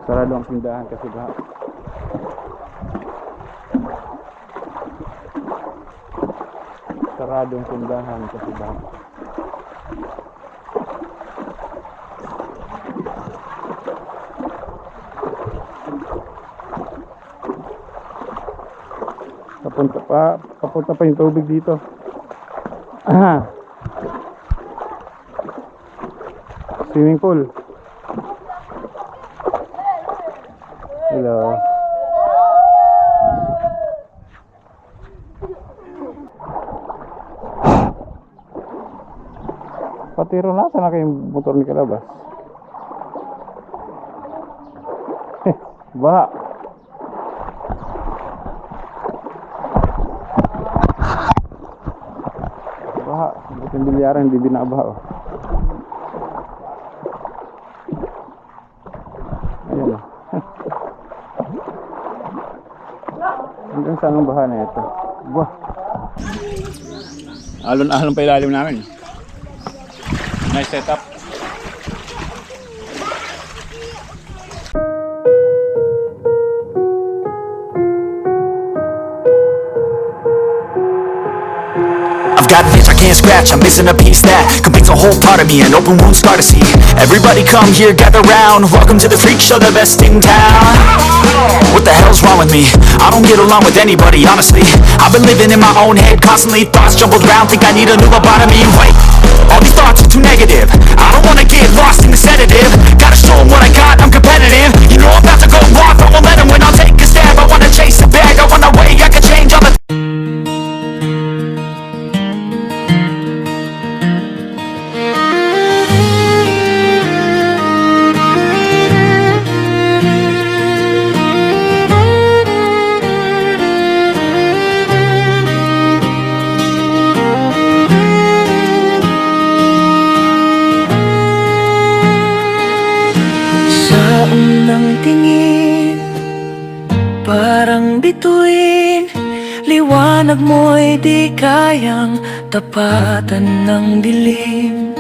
Sarado ang tindahan kasi baha. Sarado ang tindahan kasi baha. Papunta pa yung tubig dito. Swimming pool. Hello. Patiro, nasa na kayong motor ni Kalabas? Baha. Baha. Buti yung bilyaran, hindi binabaha. Oh. Ayan oh. Hanggang saan ang baha na ito? Bah. Alon-alon pa ilalim namin. Nice setup. Got an itch I can't scratch, I'm missing a piece that completes a whole part of me, an open wound scar to see. Everybody come here, gather round, welcome to the freak show, the best in town. What the hell's wrong with me? I don't get along with anybody, honestly. I've been living in my own head, constantly thoughts jumbled around, think I need a new lobotomy. Wait, all these thoughts are too negative, I don't wanna get lost in the sedative. Gotta show them what I got, I'm competitive. You know I'm about to go off, I won't let them win, I'll take a stab. I wanna chase the bag, I wanna way I can change all the unang tingin, parang bituin. Liwanag mo'y di kayang tapatan ng dilim.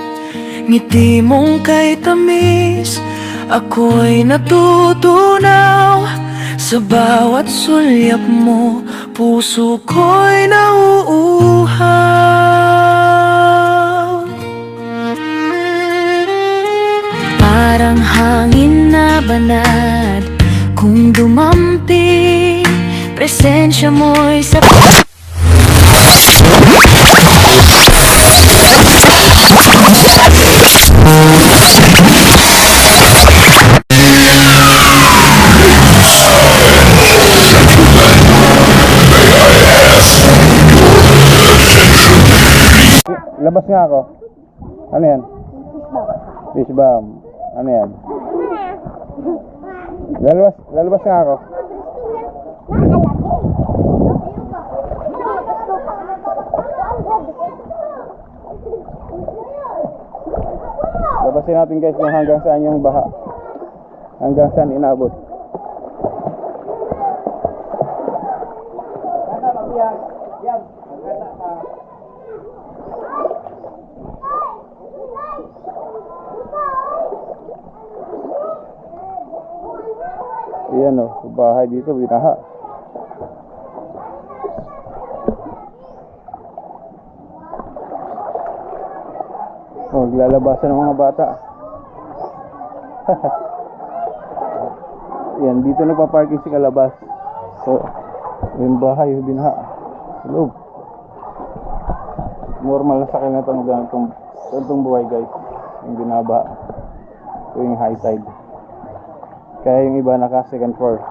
Ngiti mong kay tamis, ako'y natutunaw. Sa bawat sulyap mo, puso ko'y nauuhaw. Parang hangin na banad, kung dumampi, presensya mo'y sa Labas nga ako. Ano yan? Fish bomb. Ano yan? Lalabas nga ako. Labasin natin guys kung hanggang saan yung baha. Hanggang saan inabot. Ayan o, bahay dito, binaha. Oh, naglalabasan ng mga bata. Yan, dito nagpa-parking si Kalabas. So, yung bahay, yung binaha. Loob. Normal na sakay na itong buhay guys. Yung binaba. Ito yung high tide. Kaya yung iba naka second floor.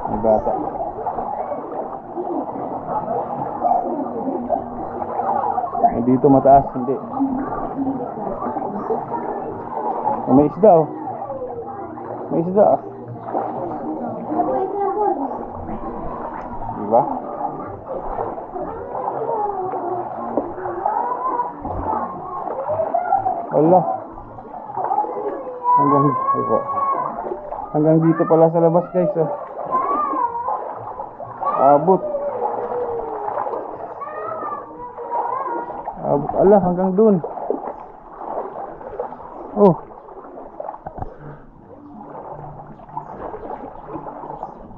May bata. Dito mataas, hindi. May isda oh. May isda ah. Diba? Wala. Hanggang dito pala sa labas guys oh. Abot. Ala, hanggang dun. Oh.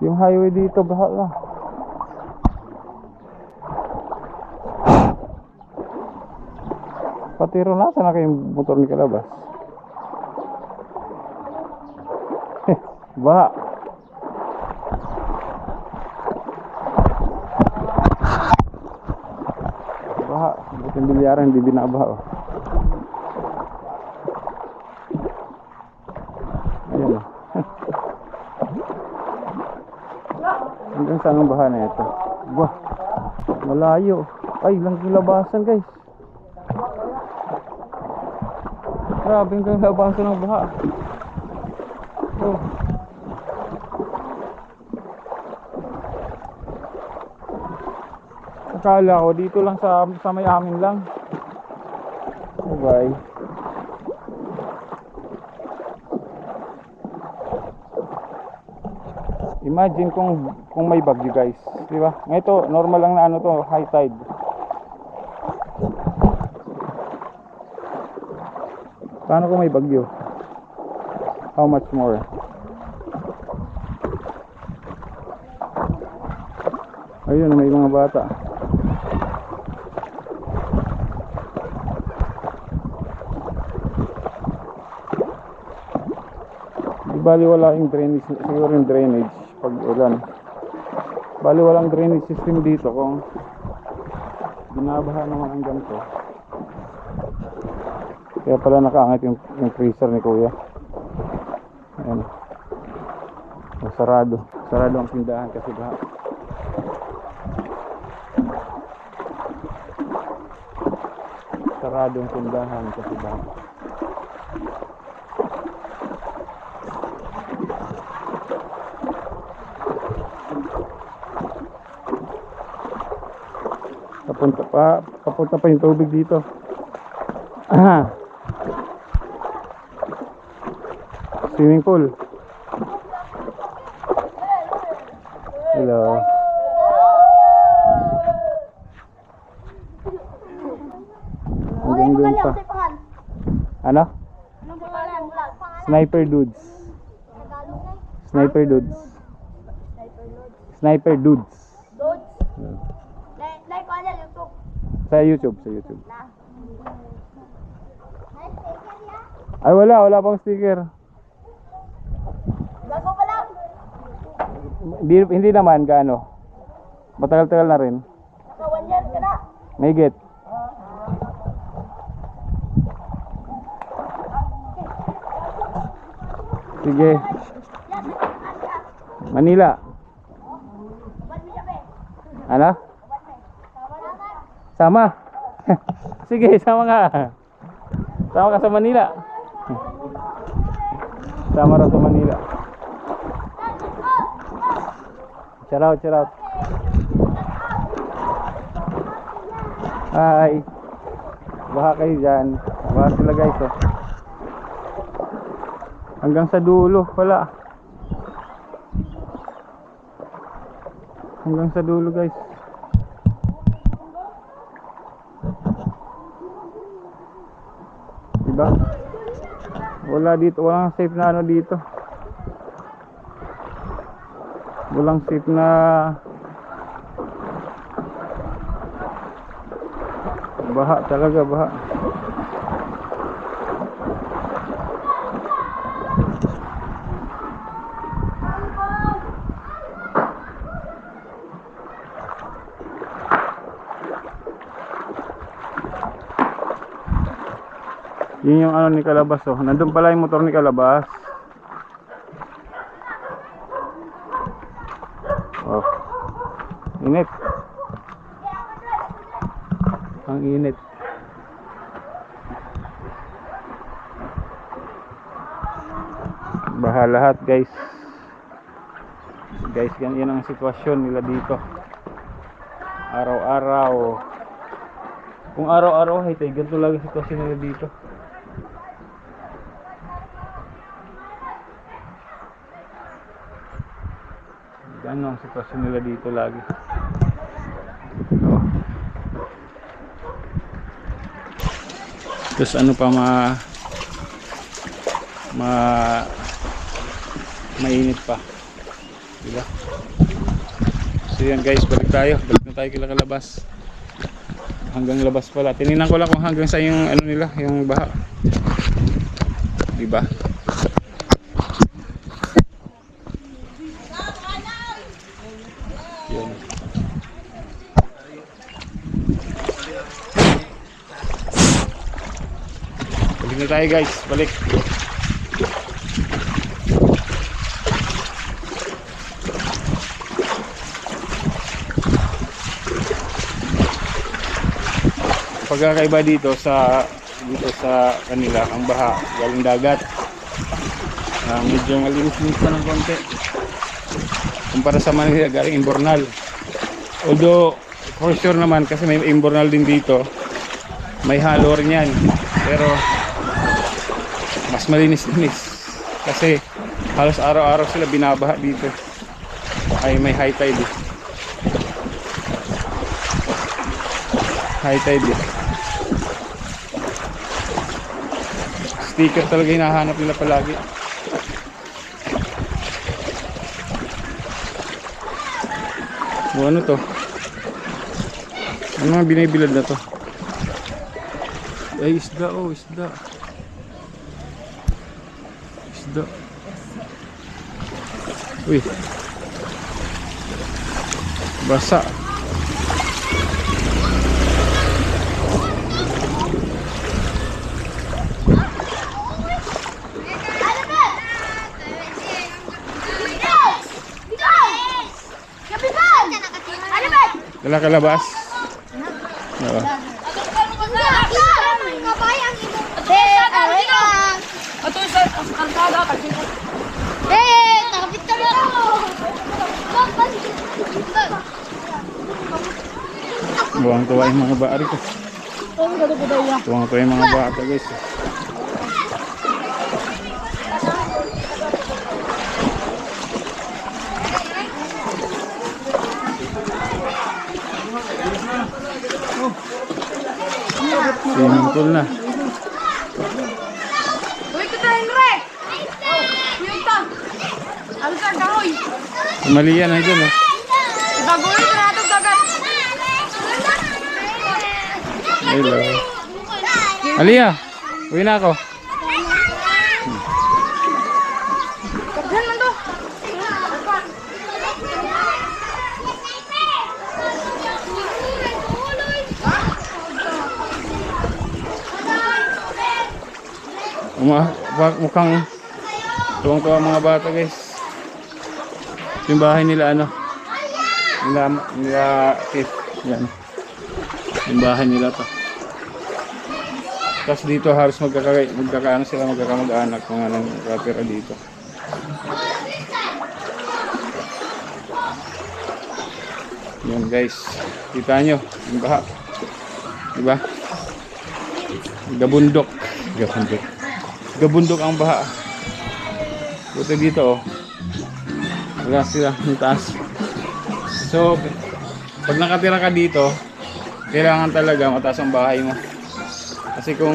Yung highway dito, baha na. Pati ron, nasa na kayong motor ni Kalabas? Baha. Baha. Buting bilyaran, hindi binabaha. Oh. Ayan. Hanggang saan ang baha na ito? Bah, malayo. Ay, lang labasan guys. Grabe hanggang labasan ng baha. Oh. Akala ko dito lang sa may amin lang. Oh, bye. Imagine kung may bagyo guys, di ba? Ngayon normal lang na ano to, high tide. Paano kung may bagyo? How much more? Ayun, may mga bata. Di bali wala yung drainage, siguro yung drainage pag ulan. Bali walang drainage system dito kung binabaha naman ang ganito. Kaya pala nakaangat yung freezer ni Kuya. Ayan. Sarado ang tindahan kasi baha. Sarado ang tindahan kasi baha. Papunta pa yung tubig dito. Swimming pool. Hello. Hanggang doon pa. Ano? Sniper dudes. Sniper dudes. Sniper dudes. Sa YouTube. Ay wala pang sticker. Bago pa lang. Hindi naman gaano. Matagal-tagal na rin. Naka 1 year ka na. Mahigit. Sige. Manila. Ano? Sama. Sige, sama ka. Sama ka sa Manila. Sama ra sa Manila. Shout out. Hi. Baha kayo dyan. Baha sila guys oh. Hanggang sa dulo pala. Hanggang sa dulo guys. Diba? Wala dito, walang safe na ano dito. Walang safe na baha talaga, baha. Yun yung ano ni Kalabas oh. Nandun pala yung motor ni Kalabas. Oh. Init. Ang init. Baha lahat guys. Guys, yan ang sitwasyon nila dito. Araw-araw. Kung araw-araw ay ganito lagi sitwasyon nila dito. Ano ang sitwasyon nila dito lagi. Oh. Tapos ano pa mainit pa. Diba? So yan guys, balik na tayo kila Kalabas. Hanggang labas pala. Tinignan ko lang kung hanggang sa yung ano nila, yung baha. Diba? Yan. Balik na tayo guys, balik. Pagkakaiba dito sa kanila, ang baha galing dagat, medyo malinis pa ng konti kumpara sa Manila galing Imbornal. Although for sure naman kasi may Imbornal din dito, may halo rin yan, pero mas malinis-linis kasi halos araw-araw sila binabaha dito. Ay may high tide sticker talaga hinahanap nila palagi. O ano to? Ano mga binibilad na to? Ay isda, oh isda. Uy, basa. Dala Kalabas. Oo. Buwang-tuwa yung mga baari ko. Buwang-tuwa yung mga bata guys. Swimming pool na. Mali yan na dyan, oh. Hello. Aliyah, uwi na ako. Mukhang tuwang-tuwa mga bata guys. Yung bahay nila ano, nila Keith, yan. Yung bahay nila to. Tapos dito halos magkakaano sila, magkakamag-anak kung anong katira dito. Yan guys, kita nyo yung baha, diba? Gabundok ang baha. Buti dito, oh, wala sila yung taas. So pag nakatira ka dito, kailangan talaga mataas ang bahay mo. Kasi kung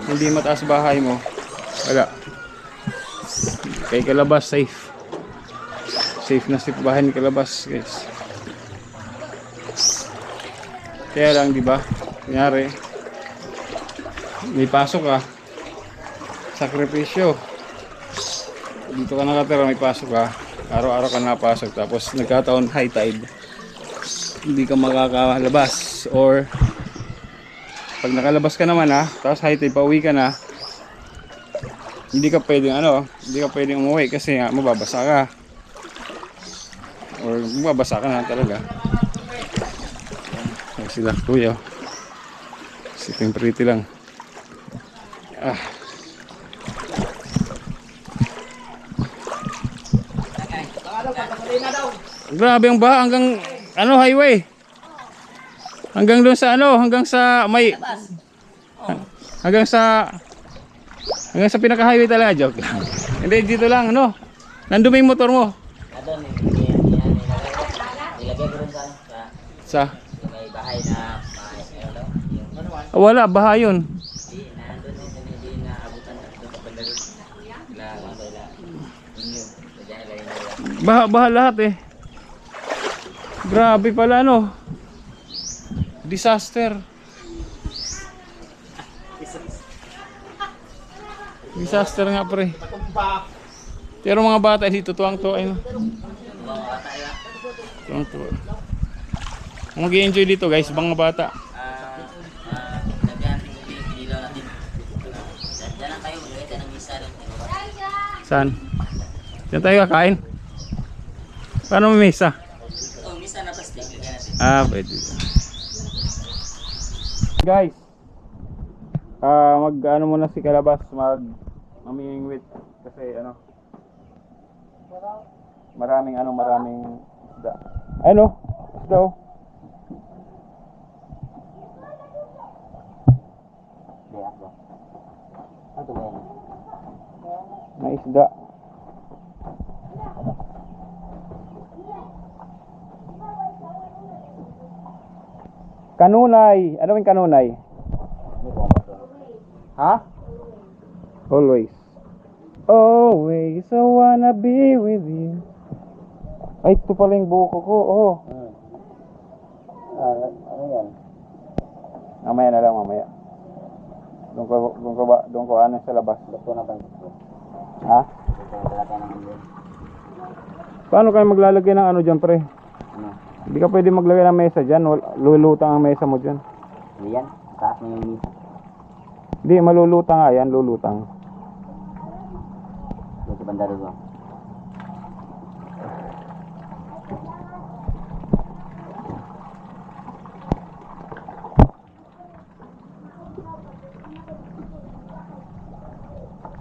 hindi mataas bahay mo, wala. Kay Kalabas safe. Safe na safe bahay ni Kalabas, guys. Kaya lang, di ba? Kunyari, may pasok ka, sakripisyo. Dito ka nakatira, may pasok ka, araw-araw ka napasok, tapos nagkataon high tide, hindi ka makakalabas. Or pag nakalabas ka naman tapos high tide, pauwi ka na, hindi ka pwedeng umuwi kasi nga mababasa ka, or mababasa ka na talaga. Ay, sila kuya, sitting pretty lang. Grabe ang baha hanggang highway. Hanggang doon sa hanggang sa may hanggang sa pinaka-highway talaga, joke lang. Hindi, dito lang nandun yung motor mo. Ilagay ko rin sa may bahay na Wala, baha yun. Baha lahat eh. Grabe pala no. Disaster. Disaster nga pre. Pero mga bata dito tuwang-tuwa ayun. Tuwang-tuwa. Mag-i-enjoy dito guys, mga bata. Saan? Diyan tayo kakain. Paano may mesa? Oh, misa na plastic. Pwede. Guys, mag-ano muna si Kalabas, mamingwit kasi maraming isda. Isda oh. May isda. Kanunay. Ano yung kanunay? Ha? Always. Always I wanna be with you. Ay, ito pala yung buko ko. Oh. Ano yan? Mamaya na lang, mamaya. Doon ko ano sa labas. Luto na ba? Ha? Paano kayo maglalagay ng ano dyan, pre? Ano? Hindi ka pwede maglagay ng mesa dyan. Lulutang ang mesa mo dyan. Ano yan? Taas na yung misa. Hindi, malulutang nga yan. Lulutang. Luto banda doon.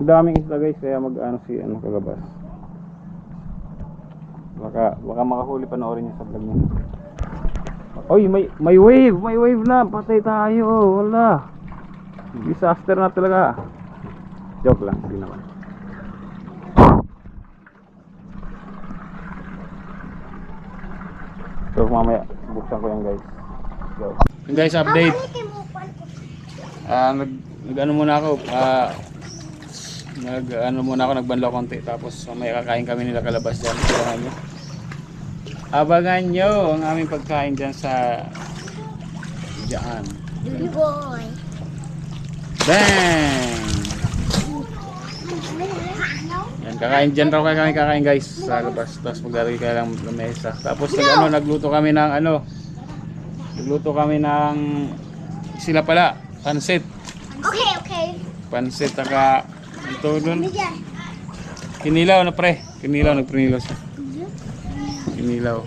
Ang daming isda guys, kaya mag-ano si Kalabas. Baka makahuli panoorin niya sa vlog niya. Oy, may wave na. Patay tayo. Wala. Disaster na talaga. Joke lang, hindi naman. So mamaya buksan ko yan guys. Go. Guys, update. Nag-ano muna ako. Nagbanlaw konti. Tapos may kakain kami nila Kalabas dyan. Abangan nyo ang aming pagkain dyan sa dyan. Boy. Bang! Yan, kakain dyan raw kami kakain guys sa labas. Tapos maglalagay ka lang ng mesa. Tapos nagluto kami ng sila pala, pansit. Okay. Pansit taka ito dun. Kinilaw na pre. Nagprinilaw siya. Kinilaw.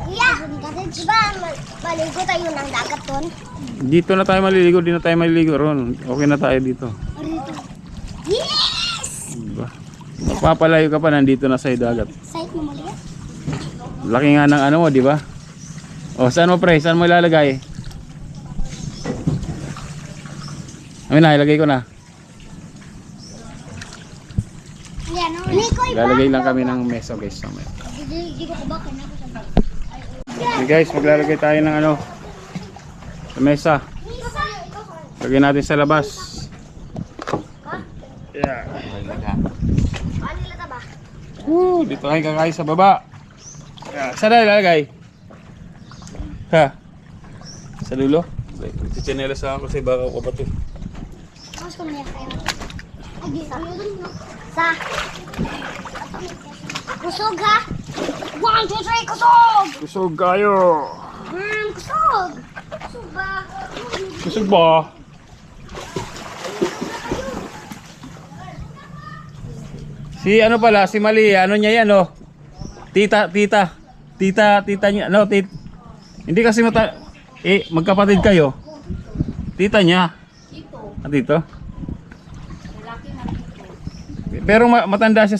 Yeah, kasi diba maligo tayo ng dagat doon? Dito na tayo maliligo, di na tayo maliligo ron. Okay na tayo dito. Yes! Diba? Magpapalayo ka pa, nandito na sa dagat. Site mo mali? Laki nga ng ano mo, di ba? O, saan mo pre? Saan mo ilalagay? Ayun na, ilagay ko na. Yan, Nikoy ba? Lalagay lang kami ng mesa guys. Di ko kubakan ako sa Okay guys, maglalagay tayo ng sa mesa. Lagay natin sa labas. Yeah. Paano nila ba? Dito tayo kakain sa baba. Yeah. Saan tayo lalagay? Ha? Sa dulo? Chichinelas ako kasi baka ako bato. Mas ko na yan kayo. Sa kusog ha? 1, 2, 3, kusog! Kusog kayo. Kusog! Kusog ba? Kusog ba? Si ano pala, si Mali, ano niya yan oh. Tita niya, no, hindi kasi magkapatid kayo. Tita niya. Dito. Pero matanda siya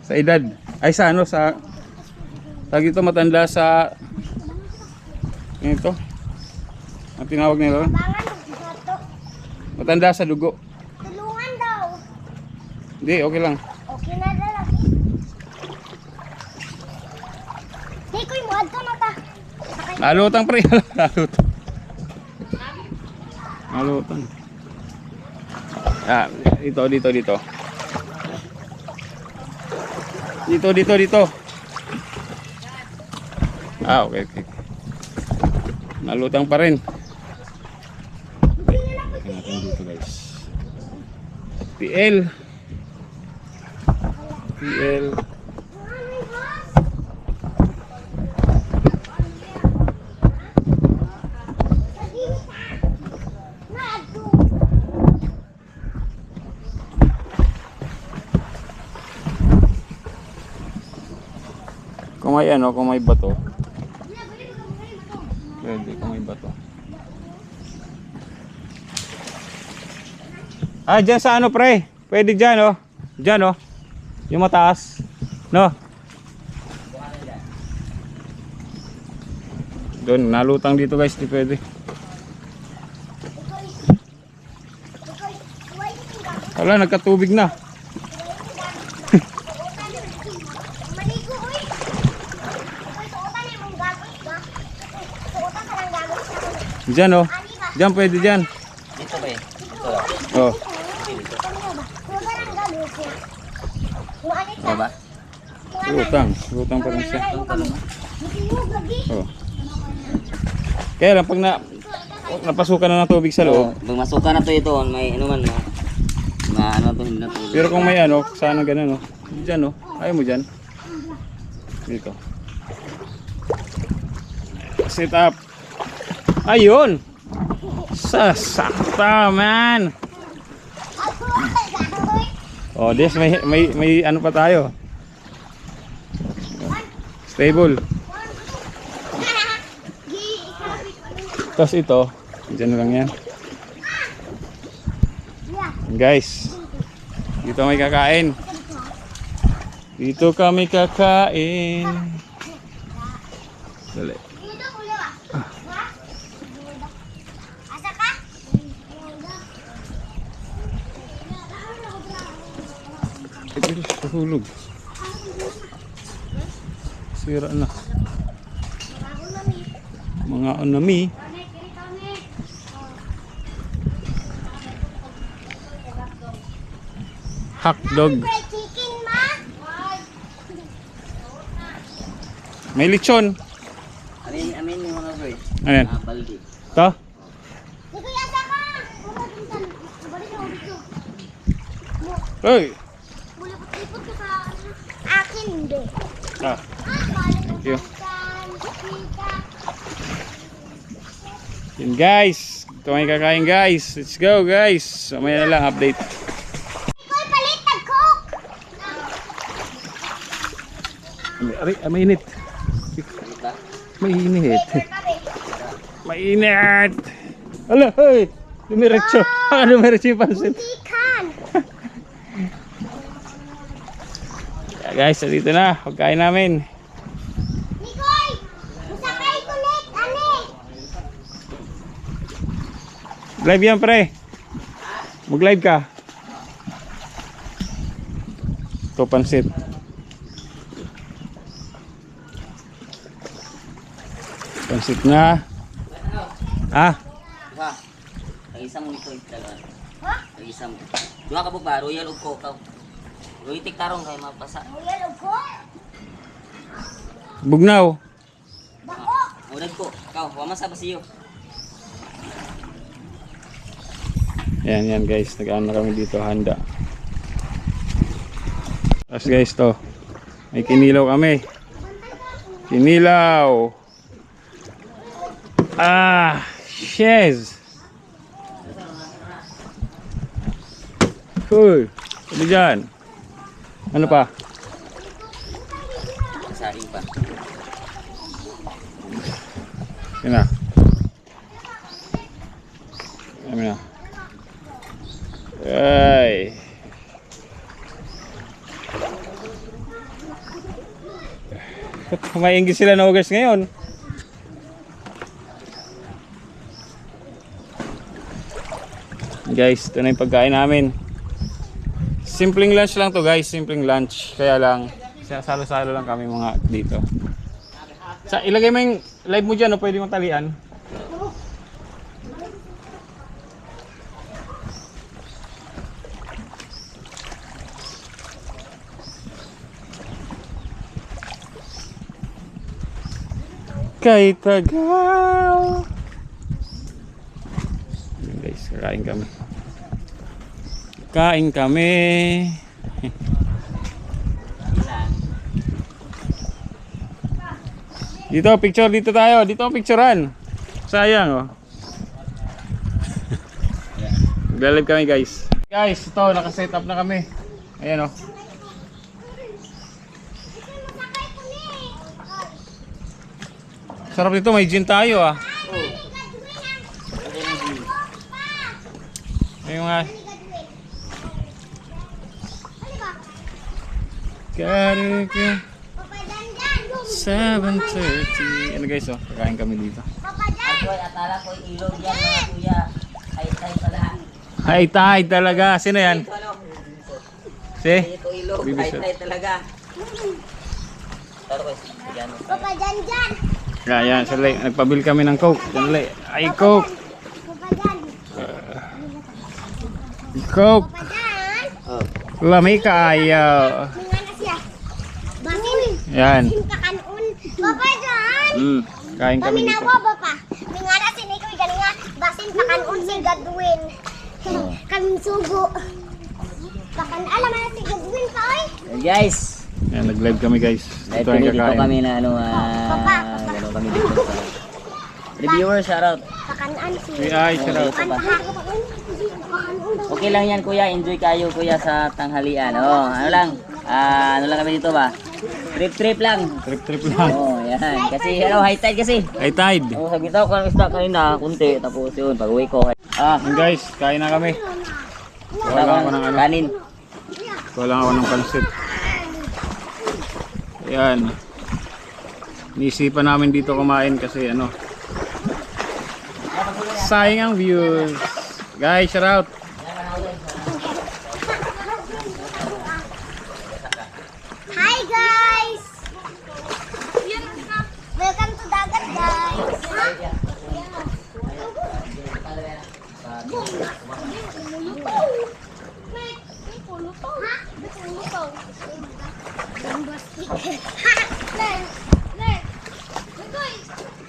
sa edad. Ay sa dito matanda sa ito. Ang tinawag nila. Matanda sa dugo. Tulungan daw. Hindi, okay lang. Okay na Nikoy, muad ka na ta. Alutang pre. Alutang. Alutang. Ah, dito. Dito. Ah, okay. Nalutang pa rin. Tingnan natin dito guys. PL. Kung may bato. Pwede kung may bato. Ah, dyan sa ano pre? Pwede dyan oh. Dyan oh. Yung mataas. No? Doon, nalutang dito guys. Di pwede. Wala, nagkatubig na. Maligo, uy. Suotan yung mong gagawin ba? Suotan ka ng gagawin. Dyan oh. Dyan pwede dyan. Dito ba eh? Dito. Oh. Suotan ang gagawin siya. Muanit Ano ba? Lutang pa rin siya. Ano? Oh. Kaya lang pag napasukan na ng tubig sa loob. Pag masuka na to ito, may ano man ano to, hindi na to. Pero kung may ano, sana ganun oh. Diyan oh. Ayaw mo dyan. Dito. Sit up. Ayun. Sasakta man. Oh, this may ano pa tayo. Stable. Tapos ito, dyan lang yan. Guys, dito may kakain. Dito kami kakain. Dali. Asa ka? Ito hulog. Sira na. Mga onami. Hotdog. Fried chicken, ma? May lechon. Amin yung mga bro eh. Ano yan? Baldi. Ito? Di ko yasa ka! Balik na ulit ko. Uy! Bulipot-lipot ka sa akin, hindi. Ah, thank you. Yun guys. Ito may kakain guys. Let's go guys. Mamaya na lang update. Koy, palit ng Coke! Mainit. Mainit. Mainit. Ala, hey. Dumiretso. Dumiretso yung pansit. Tikan! Guys, dito na. Pagkain namin. Nikoy! Masakay ko ulit, ane! Live yan pre. Mag-live ka. Ito pansit. Pansit na. Ah, Ha? Tag-isa mo nito talaga. Ha? Tag-isa mo. Dua ka ba? Royal ug Coke. Royal tiktarong kay mapasa. Royal of Coke! bugnaw. Bako! Udag ko. Ikaw, wama sa basiyo. Yan guys, nag-ano na kami dito, handa. Tapos guys to, may kinilaw kami. Kinilaw. Ah, shiz. Cool. Ano dyan? Ano pa? Saing pa. Yan na. Yan na. Ay. Mainggi sila na ugers ngayon. Guys, ito na yung pagkain namin. Simpleng lunch lang to guys, simpleng lunch. Kaya lang, salo-salo lang kami mga dito. Sa ilagay mo yung live mo dyan, o pwede mong talian. Kay Tagal. Ayan guys, kain kami. Kain kami. Dito, picture dito tayo. Dito picturean. Sayang oh. Nagla-live kami guys. Guys, ito naka-set up na kami. Ayan oh. Sarap nito, may gin tayo ah. May mga Karika 7:30. Ano guys oh, kakain kami dito. Ay, atala ko ilog yan mga kuya. Ay, tayo pala. Hi tide talaga. Sino yan? Ito ano? Si? Ito ilog. Ay, Bibisot. tayo talaga. Taro ko. Yan. Papa Janjan. Yan, sali. Nagpabil kami ng Coke. Sali. Ay, Coke. Papa Jan. Coke. Papa Jan. Oh. Lami kaayo. Minga na siya. Basin. Yan. Basin ka kanon. Papa Jan. Kain kami dito. Paminawa ba pa? Minga na sinikoy gani nga. Basin pa kanon si Gadwin. Kaming sugo. Pakan alam na si Gadwin pa oy. Hey, guys. Yan, nag-live kami guys. Live Ito ang kami dito kakain. kami na ano gano'n kami dito sa reviewer, shoutout. Pakanaan si. Ay, sarap. Okay lang yan kuya, enjoy kayo kuya sa tanghalian. Oh, ano lang? Ano lang kami dito ba? Trip lang. Trip lang. Oh, yan. Kasi ano, high tide kasi. Ay, tide. Oh, sabi ko kung isda kanina, kunti tapos yun pag-uwi ko. Yan guys, kain na kami. Wala ako ng ano. Kanin. Wala ako ng pansit. Ayan. Nisipan namin dito kumain kasi ano. Sayang ang views. Guys, shout out. Hi guys! Welcome to Dagat guys!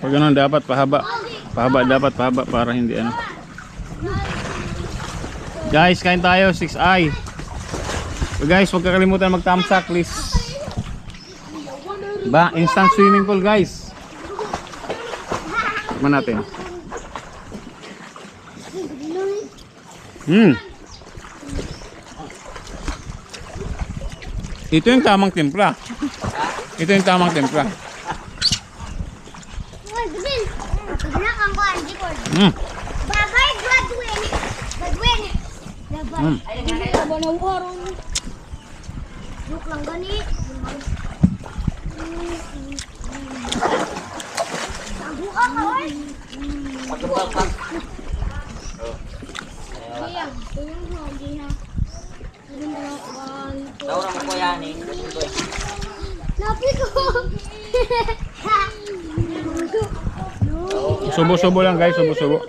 Pag ganun dapat pahaba. Pahaba para hindi ano. Guys, kain tayo 6i. So guys, huwag kakalimutan mag-thumbs up please. Ba, instant swimming pool guys. Tikman natin. Ito yung tamang timpla. Ito yung tamang timpla. Tignan kang ko ang record. Bye-bye, Gadwin! Gadwin! Hindi ka ba nawarong? Joke lang gani. Ang buka ka, oy! Pagkabal pa. Iya, tuyong hindi ha. Daura mo kuya ni. Napi ko! Subo-subo lang guys, subo-subo.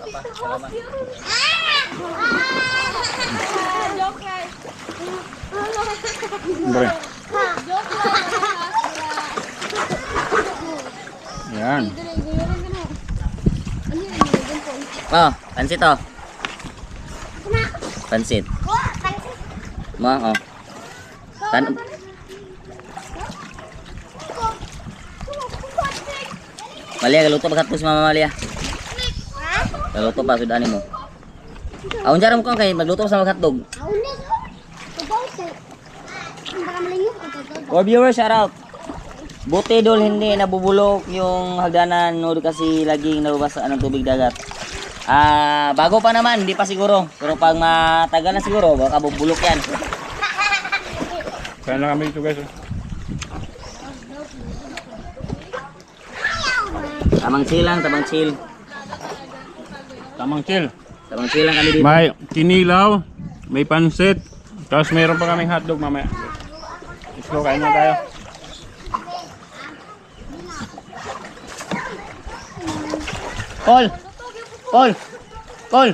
Bre. Yan. Oh, pansit oh. Pansit. Mo oh. Malia galuto pagkatapos mama Malia. Galuto pa sud ani mo. Aun jaram ko kay magluto sa hotdog. For viewers, shout out. Buti dol hindi nabubulok yung hagdanan no kasi laging nalabas ng tubig dagat. Bago pa naman, hindi pa siguro. Pero pag matagal na siguro, baka bubulok yan. Kain lang kami dito guys. Tamang chill lang, tamang chill. Tamang chill. Tamang chill lang kami dito. May kinilaw, may pansit, tapos mayroon pa kaming hotdog mamaya. Let's go, kain na tayo. Call. Call. Call.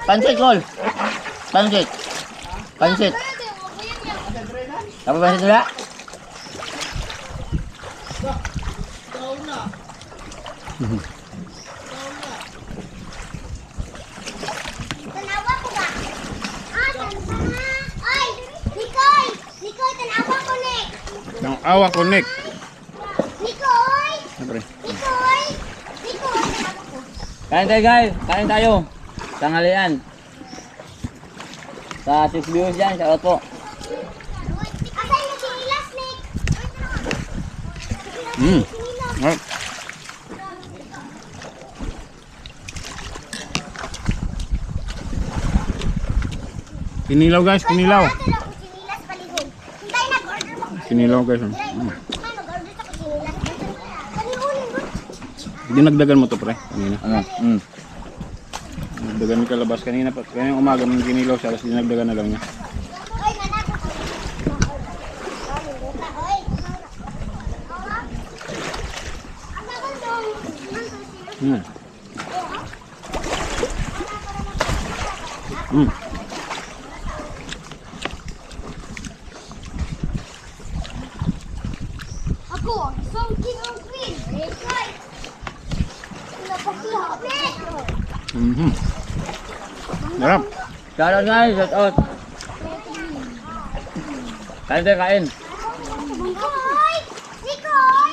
Pansit, call. Pansit. Pansit. Apa pansit nila? Tanawa ko ba? Tanawa. Ay, Nikoy! Nikoy, tanawa ko, Nick! Nang awa ko, Nick. Nikoy! Siyempre. Nikoy! Nikoy, tanawa ko. Kain tayo guys. Kain tayo. Tanghalian. Sa 6 views dyan. Shoutout po. Asay na sinilas, Nick! Ay. Kinilaw guys, kinilaw. Ate lang ko sinilas paligod. Hintay, nag-order mo. Kinilaw guys. Ay, mag-order sa ko sinilas. Kaniunin mo. Dinagdagan mo to pre, kanina. Ano? Dinagdagan yung kalabas kanina pa. Kaya yung umaga ng kinilaw siya, tapos dinagdagan na lang niya. Oy, nanasa ko. Oy. Ang bagal dong. Hmm. Hmm. Ako, isang king of queen. Ekay. Napakilapit. Mhm. Sarap. Shoutout guys. Shoutout. Kain tayo, kain. Nikoy! Nikoy!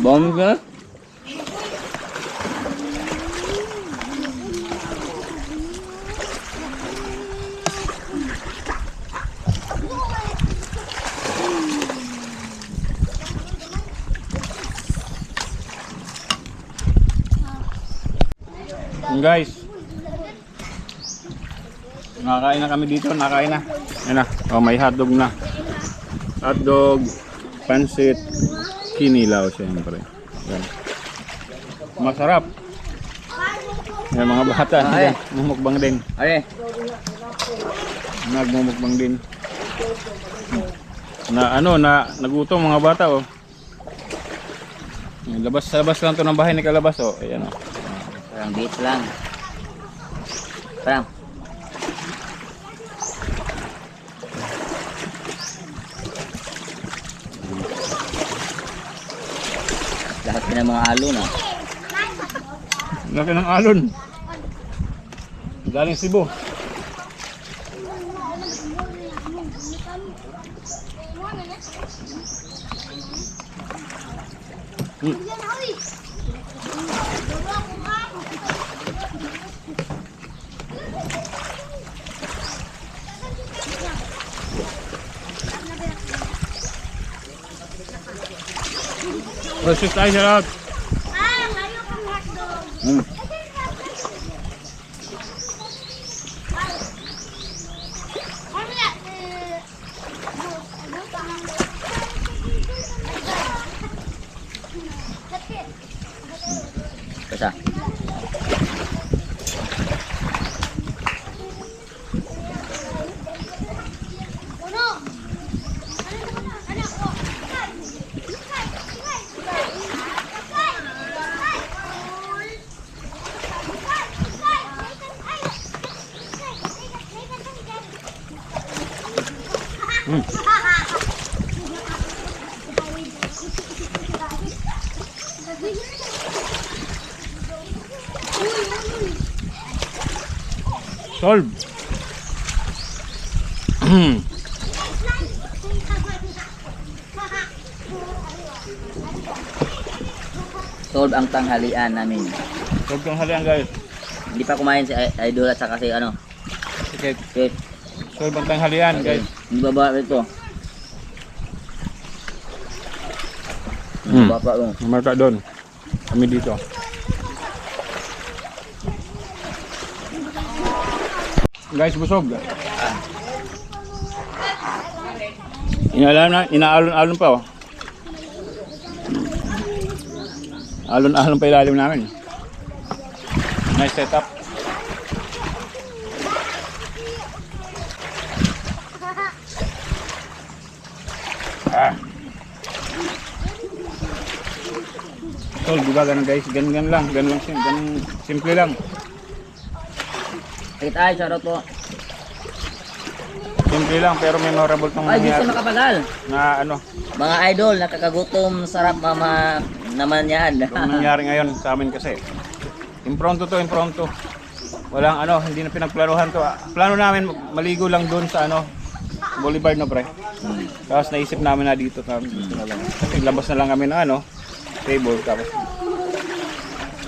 Bomb ka? Guys, nakakain na kami dito, nakain na. Ayan na, oh, may hotdog na. Hotdog, pansit, kinilaw siyempre. Yan. Masarap. Yan mga bata, Ay. mumukbang din. Ay. Nagmumukbang din. Na ano, na nagutom mga bata oh. Labas lang to ng bahay ni Kalabas oh. Ayan oh. Parang beat lang. Parang. Lahat ka ng mga alo na. Laki ng alon. Galing Cebu. Precious tayo sa lahat. Ayaw kang hotdog. Basta. Solve. Solve ang tanghalian namin. Solve kang halian guys. Hindi pa kumain si Idol at saka si ano. Okay. Okay. Solve ang tanghalian guys. Hindi baba ito. Hmm. Baba lang. Marta doon. Kami dito. Guys, busog. Inaalon-alon pa oh. Alon-alon pa ilalim namin. Nice setup. Ah. Tol, di ba ganun guys? Ganun lang siya. Ganun, simple lang. Kahit ay, shoutout po. Simple lang, pero memorable tong Ay, gusto nangyari. makapagal. Na ano, Mga idol, nakakagutom, sarap mama naman yan. yung nangyari ngayon sa amin kasi. Impromptu. Walang ano, hindi na pinagplanuhan to. Plano namin, maligo lang doon sa ano, Boulevard na pre. Tapos naisip namin na dito na lang. Kasi labas na lang kami ng ano, table. Tapos,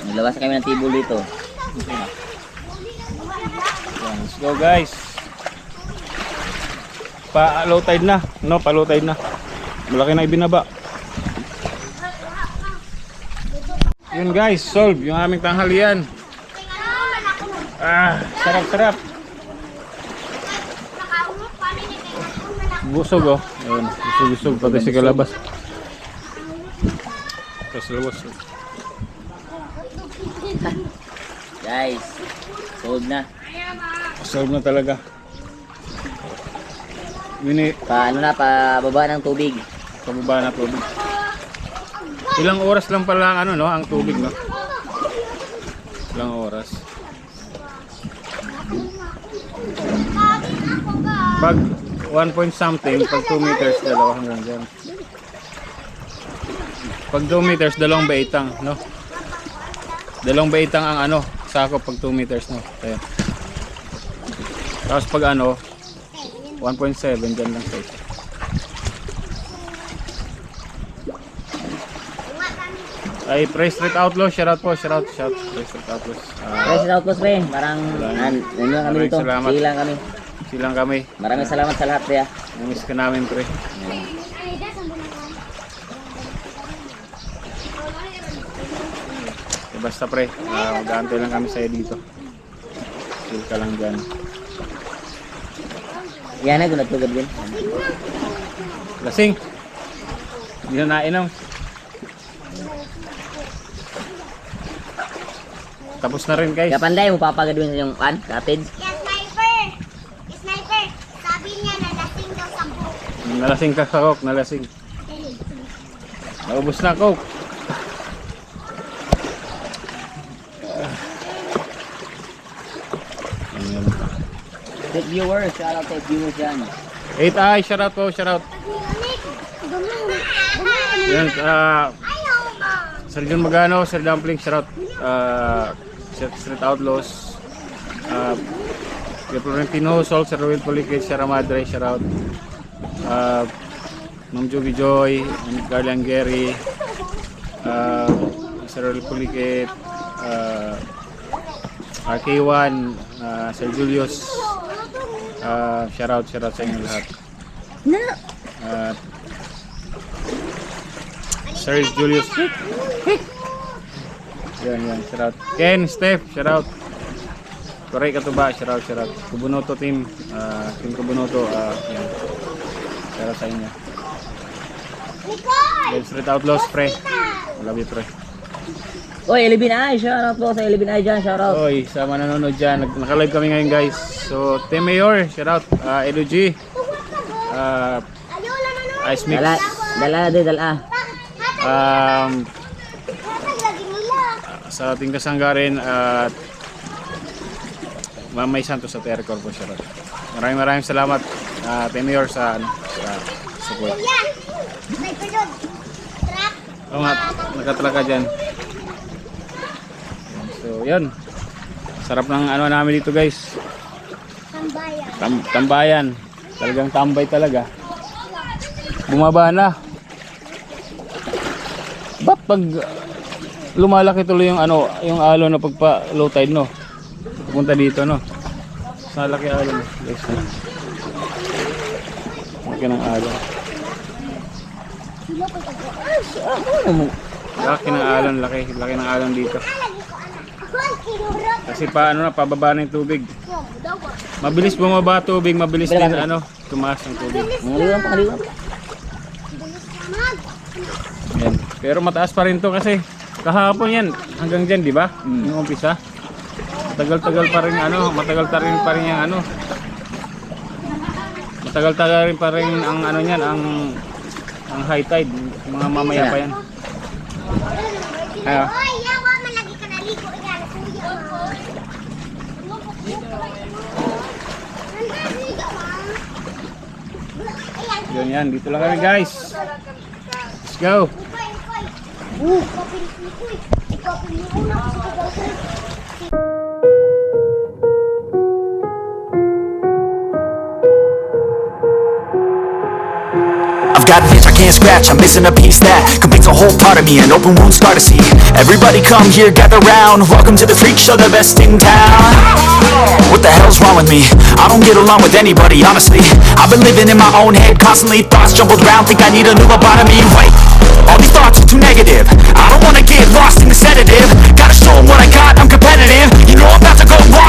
Naglabas kami ng table dito. let's go guys. Pa-low tide na. No, pa-low tide na. Malaki na ibinaba. Yun guys, solve yung aming tanghalian. Sarap. Busog oh. Ayun, busog pati si kalabas. Tapos labas. Guys, sold na. Solve na talaga. Yun eh, Paano na, pababa ng tubig. pababa na tubig. Ilang oras lang pala ang ano no, ang tubig no. Ilang oras. Pag 1 point something, pag 2 meters, dalawa hanggang dyan. Pag 2 meters, dalawang baitang, no? Dalawang baitang ang ano, sakop pag 2 meters, no? Kaya. Tapos pag ano, 1.7, dyan lang sa isa. Ay, Press Street Outlaw, shoutout po, shout. Press Street Outlaws. Press out po, pre. Parang, nandiyan kami dito. Salamat. Silang kami. Silang kami. Maraming salamat sa lahat, pre. Namiss ka namin, pre. Basta pre, mag-aantay lang kami sa'yo dito. Chill ka lang dyan. Yan na, gunat-tugad din. Lasing! Hindi na nainom. Tapos na rin guys. Kapanday mo papagadwin sa yung cottage. Yan, sniper. Sabi niya na lasing daw sa buhok. Nalasing ka sa coke, nalasing. Naubos na coke. Ayan. Tech viewers, shoutout tech viewers yan. 8i, shoutout po, shoutout. Yan, Sir John Magano, Sir Dumpling, shoutout. Street Outlaws. Kay Florentino Sol, Sir Will Polikit, Sierra Madre, shoutout. Ma'am Jovi Joy, Garland Gary, Sir Will Polikit, RK1, Sir Julius, shoutout sa inyo lahat. Sir Julius, yan, shoutout. Ken, Steph, shoutout. Koray Katuba, shoutout. Kubunoto team, team Kubunoto, yan. Shoutout sa inyo. Then Street Outlaws, pre. Love you, pre. Oy, 11i, shoutout po sa 11i dyan, shoutout. Oy, sa manonood dyan, naka-live kami ngayon guys. So, Team Mayor, shoutout. Edu G, Ice Mix, Dala. sa ating kasanggarin at Mamay Santos sa Tercor po, shoutout. Maraming salamat, Team Mayor sa support. Yan, sniper doon. Truck. Oo nga, nakatraka dyan. So, yun. Sarap ng ano namin dito guys. Tambayan. Tambayan. Talagang tambay talaga. Bumaba na. Ba't pag lumalaki tuloy yung ano, yung alon na pagpa low tide no? Pupunta dito no. Sa laki alon guys. Laki ng alon. Laki ng alon, laki ng alon dito. Kasi paano na, pababa na yung tubig. Mabilis bumaba tubig, mabilis din ano, tumaas ang tubig. Pangaliwan. Yan. Pero mataas pa rin to kasi kahapon yan, hanggang dyan, di ba? Yung umpisa. Matagal-tagal pa rin ano, matagal-tagal pa rin yung ano. Matagal-tagal rin pa rin ang ano niyan, ang high tide, mga mamaya pa yan. Ah, Oy, yawa man lagi ka naligo yan, kuya mo. yun yan. Dito lang kami guys. Let's go. I've got an itch I can't scratch, I'm missing a piece that completes a whole part of me, an open wound scar to see. Everybody come here, gather round, welcome to the freak show, the best in town. What the hell's wrong with me? I don't get along with anybody, honestly. I've been living in my own head constantly, thoughts jumbled round, think I need a new lobotomy. Wait, all these thoughts are too negative, I don't wanna get lost in the sedative. Gotta show 'em what I got, I'm competitive. You know I'm about to go wrong.